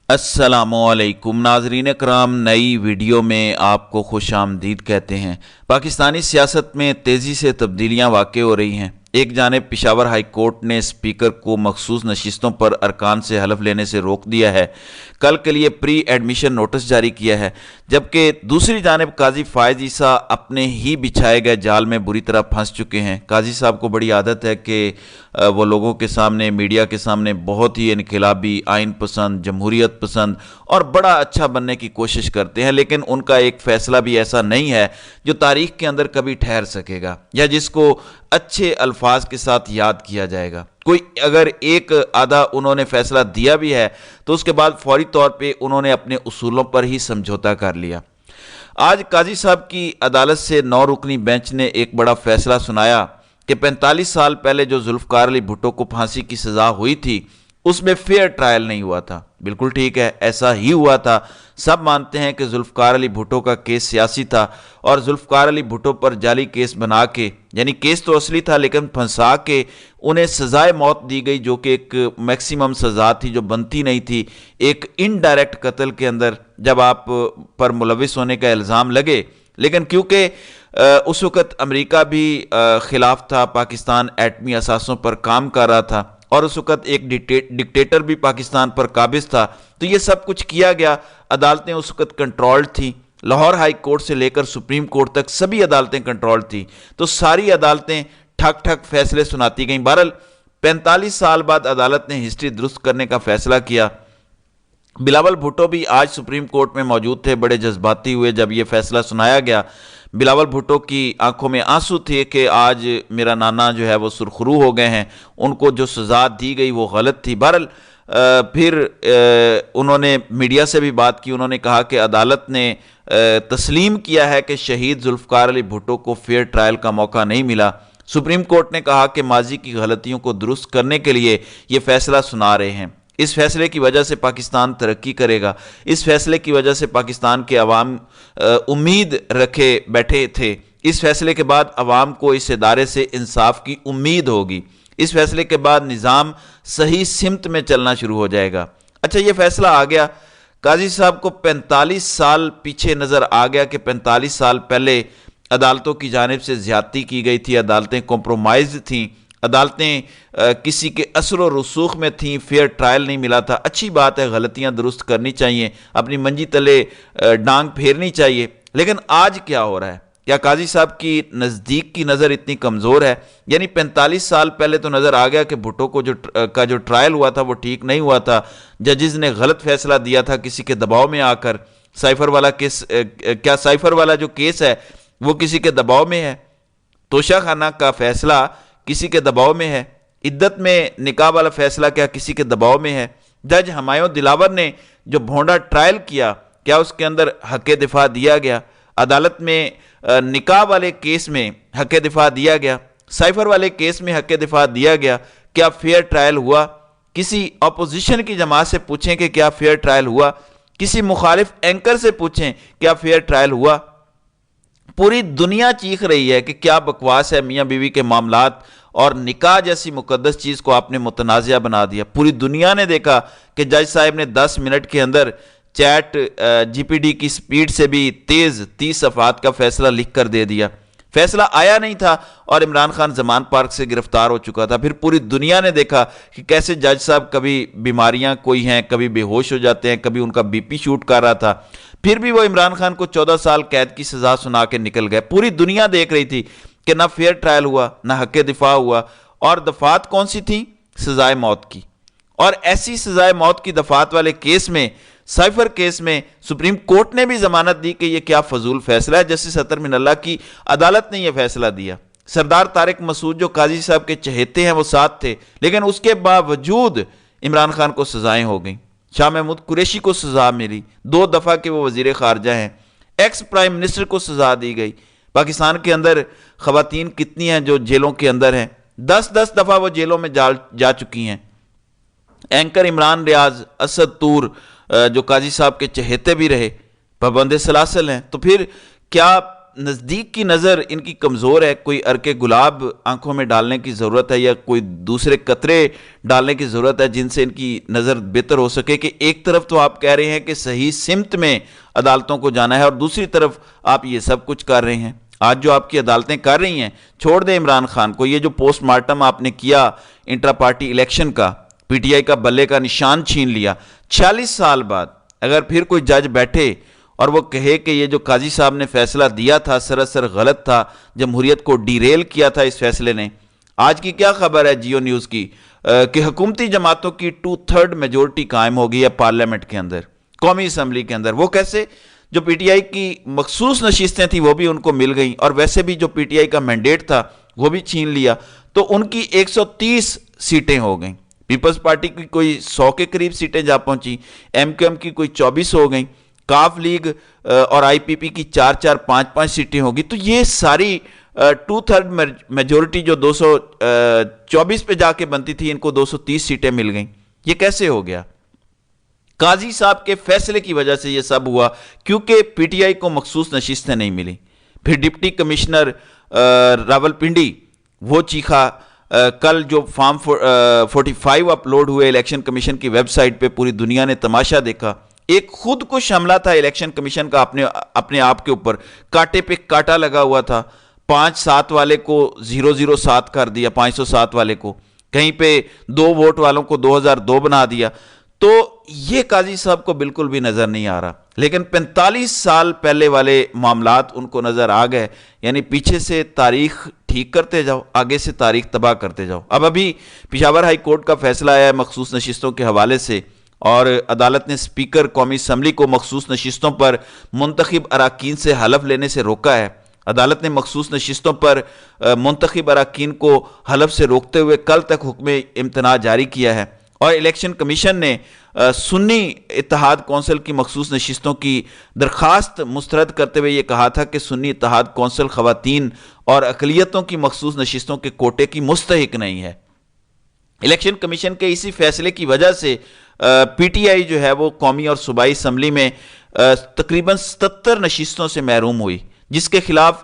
अस्सलामुअलैकुम नाजरीन कराम, नई वीडियो में आपको खुश आमदीद कहते हैं। पाकिस्तानी सियासत में तेज़ी से तब्दीलियाँ वाक़ हो रही हैं। एक जानिब पेशावर हाई कोर्ट ने स्पीकर को मखसूस नशिस्तों पर अरकान से हलफ लेने से रोक दिया है, कल के लिए प्री एडमिशन नोटिस जारी किया है, जबकि दूसरी जानिब काजी फायज ईसा अपने ही बिछाए गए जाल में बुरी तरह फंस चुके हैं। काजी साहब को बड़ी आदत है कि वो लोगों के सामने, मीडिया के सामने बहुत ही इनकलाबी, आइन पसंद, जमहूरियत पसंद और बड़ा अच्छा बनने की कोशिश करते हैं, लेकिन उनका एक फ़ैसला भी ऐसा नहीं है जो तारीख़ के अंदर कभी ठहर सकेगा या जिसको अच्छे अल्फाज के साथ याद किया जाएगा। कोई अगर एक आधा उन्होंने फ़ैसला दिया भी है तो उसके बाद फौरी तौर पे उन्होंने अपने उसूलों पर ही समझौता कर लिया। आज काजी साहब की अदालत से 9 रुकनी बेंच ने एक बड़ा फ़ैसला सुनाया कि 45 साल पहले जो जुल्फ़कार अली भुट्टो को फांसी की सज़ा हुई थी उसमें फेयर ट्रायल नहीं हुआ था। बिल्कुल ठीक है, ऐसा ही हुआ था। सब मानते हैं कि जुल्फ़कार अली भुट्टो का केस सियासी था और जुल्फ़कार अली भुट्टो पर जाली केस बना के, यानी केस तो असली था लेकिन फंसा के उन्हें सज़ाए मौत दी गई, जो कि एक मैक्सिमम सज़ा थी जो बनती नहीं थी। एक इनडायरेक्ट कत्ल के अंदर जब आप पर मुलविस होने का इल्ज़ाम लगे, लेकिन क्योंकि उस वक़्त अमेरिका भी ख़िलाफ़ था, पाकिस्तान एटमी असासों पर काम कर रहा था और उस वक़्त एक डिक्टेटर भी पाकिस्तान पर काबिज़ था, तो ये सब कुछ किया गया। अदालतें उस वक़्त कंट्रोल्ड थी, लाहौर हाई कोर्ट से लेकर सुप्रीम कोर्ट तक सभी अदालतें कंट्रोल्ड थी, तो सारी अदालतें ठक ठक फैसले सुनाती गईं। बहरहाल 45 साल बाद अदालत ने हिस्ट्री दुरुस्त करने का फैसला किया। बिलावल भुट्टो भी आज सुप्रीम कोर्ट में मौजूद थे, बड़े जज्बाती हुए जब ये फैसला सुनाया गया। बिलावल भुट्टो की आंखों में आंसू थे कि आज मेरा नाना जो है वो सुरखरू हो गए हैं, उनको जो सज़ा दी गई वो गलत थी। बहरहाल फिर उन्होंने मीडिया से भी बात की। उन्होंने कहा कि अदालत ने तस्लीम किया है कि शहीद जुल्फ़कार अली भुट्टो को फेयर ट्रायल का मौका नहीं मिला। सुप्रीम कोर्ट ने कहा कि माजी की गलतियों को दुरुस्त करने के लिए ये फैसला सुना रहे हैं। इस फैसले की वजह से पाकिस्तान तरक्की करेगा। इस फैसले की वजह से पाकिस्तान के अवाम उम्मीद रखे बैठे थे। इस फैसले के बाद अवाम को इस इदारे से इंसाफ की उम्मीद होगी। इस फैसले के बाद निज़ाम सही सिमत में चलना शुरू हो जाएगा। अच्छा, ये फैसला आ गया, काजी साहब को 45 साल पीछे नज़र आ गया कि 45 साल पहले अदालतों की जानिब से ज़्यादती की गई थी, अदालतें कॉम्प्रोमाइज़ थीं, अदालतें किसी के असर व रसूख में थीं, फेयर ट्रायल नहीं मिला था। अच्छी बात है, गलतियां दुरुस्त करनी चाहिए, अपनी मंजी तले डांग फेरनी चाहिए, लेकिन आज क्या हो रहा है? क्या काजी साहब की नज़दीक की नज़र इतनी कमज़ोर है? यानी 45 साल पहले तो नज़र आ गया कि भुट्टो को जो ट्रायल हुआ था वो ठीक नहीं हुआ था, जजेस ने गलत फैसला दिया था किसी के दबाव में आकर। साइफर वाला केस, क्या साइफर वाला जो केस है वो किसी के दबाव में है? तोशा खाना का फैसला किसी के दबाव में है? इद्दत में निकाह वाला फैसला क्या किसी के दबाव में है? जज हमायूं दिलावर ने जो भोंडा ट्रायल किया, क्या उसके अंदर हक़ दिफा दिया गया? अदालत में निकाह वाले केस में हक़ दिफा दिया गया, साइफर वाले केस में हक़ दिफा दिया गया। क्या फेयर ट्रायल हुआ? किसी अपोजिशन की जमात से पूछें कि क्या फेयर ट्रायल हुआ? किसी मुखालिफ एंकर से पूछें क्या फेयर ट्रायल हुआ? पूरी दुनिया चीख रही है कि क्या बकवास है मियाँ बीवी के मामलात, और निकाह जैसी मुकद्दस चीज़ को आपने मुतनाज़िया बना दिया। पूरी दुनिया ने देखा कि जज साहब ने 10 मिनट के अंदर चैट जीपीटी की स्पीड से भी तेज़ 30 सफ़हात का फैसला लिख कर दे दिया। फैसला आया नहीं था और इमरान खान जमान पार्क से गिरफ्तार हो चुका था। फिर पूरी दुनिया ने देखा कि कैसे जज साहब कभी बीमारियां कोई हैं, कभी बेहोश हो जाते हैं, कभी उनका बीपी शूट कर रहा था, फिर भी वो इमरान खान को 14 साल कैद की सज़ा सुना के निकल गए। पूरी दुनिया देख रही थी कि ना फेयर ट्रायल हुआ, ना हक़ दिफा हुआ, और दफात कौन सी थी? सजाए मौत की। और ऐसी सजाए मौत की दफात वाले केस में, साइफर केस में, सुप्रीम कोर्ट ने भी जमानत दी कि यह क्या फजूल फैसला है। जस्टिस अतर मिनल्ला की अदालत ने यह फैसला दिया। सरदार तारिक मसूद जो काजी साहब के चहेते हैं वो साथ थे, लेकिन उसके बावजूद इमरान खान को सजाएं हो गई। शाह महमूद कुरैशी को सजा मिली, 2 दफ़ा के वो वजीर खारजा हैं। एक्स प्राइम मिनिस्टर को सजा दी गई। पाकिस्तान के अंदर खवातीन कितनी हैं जो जेलों के अंदर हैं? 10-10 दफ़ा वो जेलों में जा चुकी हैं। एंकर इमरान रियाज, असद तूर जो काजी साहब के चहेते भी रहे, पाबंद सलासल हैं। तो फिर क्या نزدیک کی نظر ان کی کمزور ہے، کوئی عرق گلاب آنکھوں میں ڈالنے کی ضرورت ہے یا کوئی دوسرے قطرے ڈالنے کی ضرورت ہے جن سے ان کی نظر بہتر ہو سکے کہ ایک طرف تو آپ کہہ رہے ہیں کہ صحیح سمت میں عدالتوں کو جانا ہے اور دوسری طرف آپ یہ سب کچھ کر رہے ہیں۔ آج جو آپ کی عدالتیں کر رہی ہیں، چھوڑ دیں عمران خان کو، یہ جو پوسٹ مارٹم آپ نے کیا انٹرا پارٹی الیکشن کا، پی ٹی آئی کا بلے کا نشان چھین لیا، 46 سال بعد اگر پھر کوئی جج بیٹھے اور وہ کہے کہ یہ جو قاضی صاحب نے فیصلہ دیا تھا سراسر غلط تھا، جمہوریت کو ڈیریل کیا تھا اس فیصلے نے۔ آج کی کیا خبر ہے جیو نیوز کی کہ حکومتی جماعتوں کی 2/3 میجورٹی قائم ہو گئی ہے پارلیمنٹ کے اندر، قومی اسمبلی کے اندر۔ وہ کیسے؟ جو پی ٹی آئی کی مخصوص نشستیں تھیں وہ بھی ان کو مل گئیں، اور ویسے بھی جو پی ٹی آئی کا مینڈیٹ تھا وہ بھی چھین لیا، تو ان کی 130 سیٹیں ہو گئیں۔ پیپلز پارٹی کی کوئی 100 کے قریب سیٹیں جا پہنچی، ایم کیو ایم کی کوئی 24 ہو گئیں، کاف لیگ اور آئی پی پی کی 4-4 5-5 سیٹیں ہوگی۔ تو یہ ساری 2/3 میجورٹی جو 224 پہ جا کے بنتی تھی، ان کو 230 سیٹیں مل گئیں۔ یہ کیسے ہو گیا؟ قاضی صاحب کے فیصلے کی وجہ سے یہ سب ہوا، کیونکہ پی ٹی آئی کو مخصوص نشستیں نہیں ملی۔ پھر ڈپٹی کمشنر راول پنڈی وہ چیخا، کل جو فارم 45 اپلوڈ ہوئے الیکشن کمیشن کی ویب سائٹ پہ، پوری دنیا نے تماشا دیکھا۔ ایک خود کش حملہ تھا الیکشن کمیشن کا اپنے آپ کے اوپر، کانٹے پہ کانٹا لگا ہوا تھا۔ 5-7 والے کو 007 کر دیا، 507 والے کو، کہیں پہ 2 ووٹ والوں کو 2002 بنا دیا۔ تو یہ قاضی صاحب کو بالکل بھی نظر نہیں آ رہا، لیکن 45 سال پہلے والے معاملات ان کو نظر آ گئے۔ یعنی پیچھے سے تاریخ ٹھیک کرتے جاؤ، آگے سے تاریخ تباہ کرتے جاؤ۔ ابھی پشاور ہائی کورٹ کا فیصلہ آیا ہے مخصوص نشستوں کے حوالے سے، اور عدالت نے اسپیکر قومی اسمبلی کو مخصوص نشستوں پر منتخب اراکین سے حلف لینے سے روکا ہے۔ عدالت نے مخصوص نشستوں پر منتخب اراکین کو حلف سے روکتے ہوئے کل تک حکم امتناع جاری کیا ہے، اور الیکشن کمیشن نے سنی اتحاد کونسل کی مخصوص نشستوں کی درخواست مسترد کرتے ہوئے یہ کہا تھا کہ سنی اتحاد کونسل خواتین اور اقلیتوں کی مخصوص نشستوں کے کوٹے کی مستحق نہیں ہے۔ الیکشن کمیشن کے اسی فیصلے کی وجہ سے پی ٹی آئی جو ہے وہ قومی اور صوبائی اسمبلی میں تقریباً 77 نشستوں سے محروم ہوئی، جس کے خلاف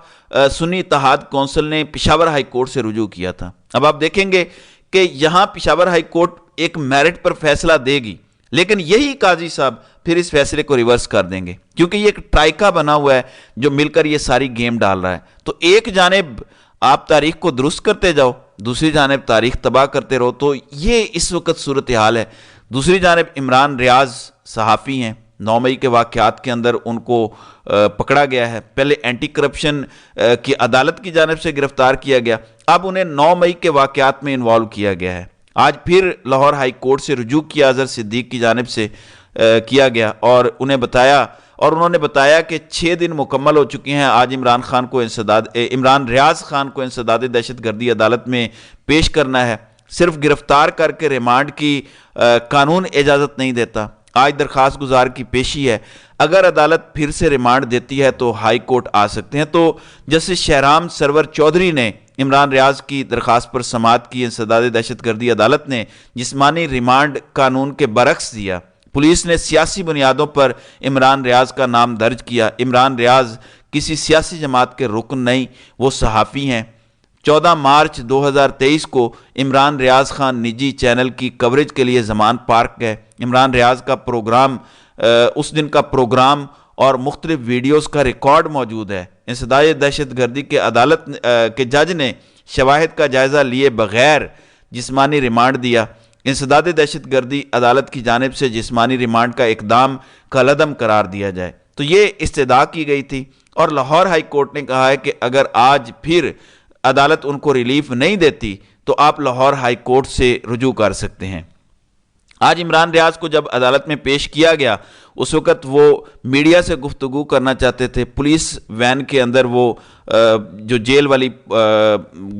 سنی اتحاد کونسل نے پشاور ہائی کورٹ سے رجوع کیا تھا۔ اب آپ دیکھیں گے کہ یہاں پشاور ہائی کورٹ ایک میرٹ پر فیصلہ دے گی، لیکن یہی قاضی صاحب پھر اس فیصلے کو ریورس کر دیں گے، کیونکہ یہ ایک ٹرائکا بنا ہوا ہے جو مل کر یہ ساری گیم ڈال رہا ہے۔ تو ایک جانب آپ تاریخ کو درست کرتے جاؤ، دوسری جانب تاریخ تباہ کرتے رہو، تو یہ اس وقت صورتحال ہے۔ دوسری جانب عمران ریاض صحافی ہیں، 9 مئی کے واقعات کے اندر ان کو پکڑا گیا ہے۔ پہلے اینٹی کرپشن کی عدالت کی جانب سے گرفتار کیا گیا، اب انہیں 9 مئی کے واقعات میں انوالو کیا گیا ہے۔ آج پھر لاہور ہائی کورٹ سے رجوع کیا اظہر صدیق کی جانب سے کیا گیا، اور انہوں نے بتایا کہ 6 دن مکمل ہو چکے ہیں۔ آج عمران ریاض خان کو انسداد دہشت گردی عدالت میں پیش کرنا ہے۔ صرف گرفتار کر کے ریمانڈ کی قانون اجازت نہیں دیتا۔ آج درخواست گزار کی پیشی ہے، اگر عدالت پھر سے ریمانڈ دیتی ہے تو ہائی کورٹ آ سکتے ہیں۔ تو جسٹس شہرام سرور چودھری نے عمران ریاض کی درخواست پر سماعت کی۔ انسداد دہشت گردی عدالت نے جسمانی ریمانڈ قانون کے برعکس دیا۔ پولیس نے سیاسی بنیادوں پر عمران ریاض کا نام درج کیا۔ عمران ریاض کسی سیاسی جماعت کے رکن نہیں، وہ صحافی ہیں۔ 14 مارچ 2023 کو عمران ریاض خان نجی چینل کی کوریج کے لیے زمان پارک گئے۔ عمران ریاض کا پروگرام، اس دن کا پروگرام اور مختلف ویڈیوز کا ریکارڈ موجود ہے۔ انسداد دہشت گردی کے عدالت کے جج نے شواہد کا جائزہ لیے بغیر جسمانی ریمانڈ دیا۔ انسداد دہشت گردی عدالت کی جانب سے جسمانی ریمانڈ کا اقدام کالعدم قرار دیا جائے۔ تو یہ استدعا کی گئی تھی، اور لاہور ہائی کورٹ نے کہا ہے کہ اگر آج پھر عدالت ان کو ریلیف نہیں دیتی تو آپ لاہور ہائی کورٹ سے رجوع کر سکتے ہیں۔ آج عمران ریاض کو جب عدالت میں پیش کیا گیا، اس وقت وہ میڈیا سے گفتگو کرنا چاہتے تھے۔ پولیس وین کے اندر، وہ جو جیل والی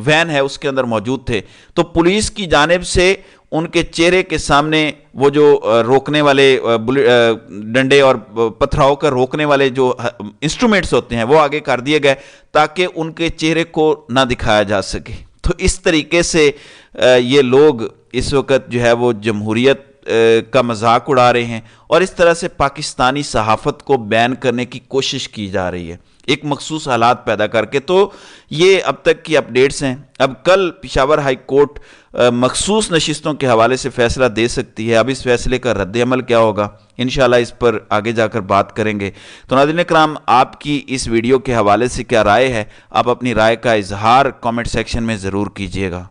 وین ہے اس کے اندر موجود تھے، تو پولیس کی جانب سے ان کے چہرے کے سامنے وہ جو روکنے والے ڈنڈے اور پتھراؤ کر روکنے والے جو انسٹرومنٹس ہوتے ہیں وہ آگے کر دیے گئے تاکہ ان کے چہرے کو نہ دکھایا جا سکے۔ تو اس طریقے سے یہ لوگ اس وقت جو ہے وہ جمہوریت کا مذاق اڑا رہے ہیں اور اس طرح سے پاکستانی صحافت کو بین کرنے کی کوشش کی جا رہی ہے ایک مخصوص حالات پیدا کر کے۔ تو یہ اب تک کی اپڈیٹس ہیں۔ اب کل پشاور ہائی کورٹ مخصوص نشستوں کے حوالے سے فیصلہ دے سکتی ہے۔ اب اس فیصلے کا رد عمل کیا ہوگا، انشاءاللہ اس پر آگے جا کر بات کریں گے۔ تو ناظرین کرام، آپ کی اس ویڈیو کے حوالے سے کیا رائے ہے؟ آپ اپنی رائے کا اظہار کامنٹ سیکشن میں ضرور کیجیے گا۔